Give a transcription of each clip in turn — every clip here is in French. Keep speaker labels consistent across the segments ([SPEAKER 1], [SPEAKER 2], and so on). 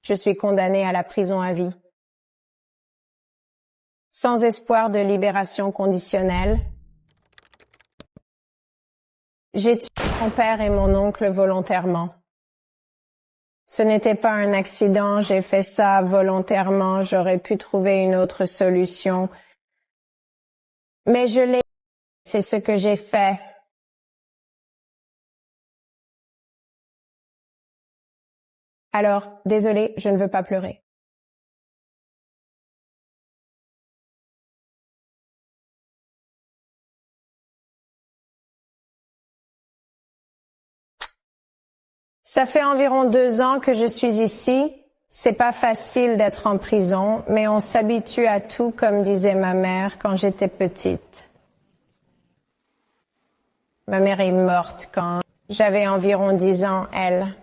[SPEAKER 1] Je suis condamnée à la prison à vie. Sans espoir de libération conditionnelle. J'ai tué mon père et mon oncle volontairement. Ce n'était pas un accident, j'ai fait ça volontairement, j'aurais pu trouver une autre solution. Mais je l'ai, c'est ce que j'ai fait. Alors, désolée, je ne veux pas pleurer. Ça fait environ 2 ans que je suis ici. C'est pas facile d'être en prison, mais on s'habitue à tout, comme disait ma mère quand j'étais petite. Ma mère est morte quand j'avais environ 10 ans, elle.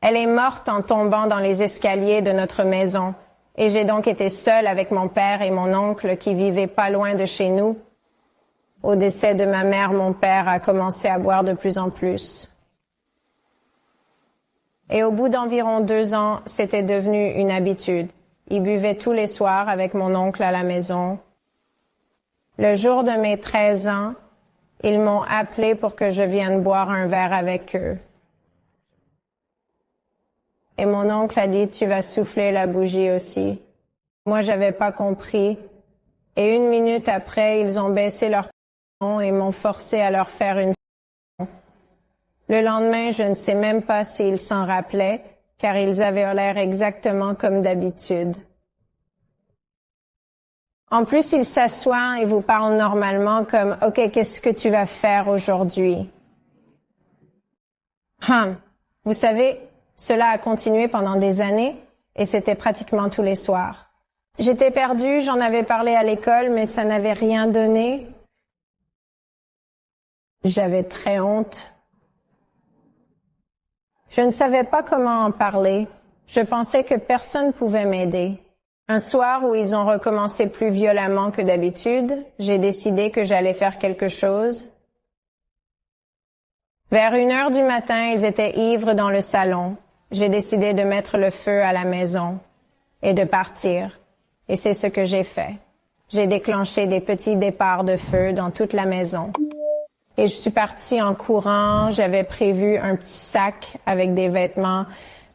[SPEAKER 1] Elle est morte en tombant dans les escaliers de notre maison, et j'ai donc été seule avec mon père et mon oncle qui vivaient pas loin de chez nous. Au décès de ma mère, mon père a commencé à boire de plus en plus. Et au bout d'environ 2 ans, c'était devenu une habitude. Il buvait tous les soirs avec mon oncle à la maison. Le jour de mes 13 ans, ils m'ont appelé pour que je vienne boire un verre avec eux. Et mon oncle a dit, tu vas souffler la bougie aussi. Moi, j'avais pas compris. Et 1 minute après, ils ont baissé leur pantalon et m'ont forcé à leur faire une fellation. Le lendemain, je ne sais même pas s'ils s'en rappelaient, car ils avaient l'air exactement comme d'habitude. En plus, ils s'assoient et vous parlent normalement comme « Ok, qu'est-ce que tu vas faire aujourd'hui? » Vous savez, cela a continué pendant des années et c'était pratiquement tous les soirs. J'étais perdue, j'en avais parlé à l'école, mais ça n'avait rien donné. J'avais très honte. Je ne savais pas comment en parler. Je pensais que personne pouvait m'aider. Un soir où ils ont recommencé plus violemment que d'habitude, j'ai décidé que j'allais faire quelque chose. Vers 1h du matin, ils étaient ivres dans le salon. J'ai décidé de mettre le feu à la maison et de partir. Et c'est ce que j'ai fait. J'ai déclenché des petits départs de feu dans toute la maison. Et je suis partie en courant. J'avais prévu un petit sac avec des vêtements,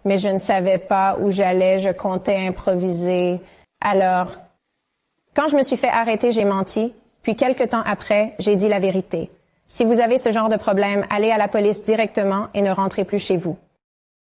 [SPEAKER 1] mais je ne savais pas où j'allais. Je comptais improviser. Alors, quand je me suis fait arrêter, j'ai menti. Puis quelque temps après, j'ai dit la vérité. Si vous avez ce genre de problème, allez à la police directement et ne rentrez plus chez vous.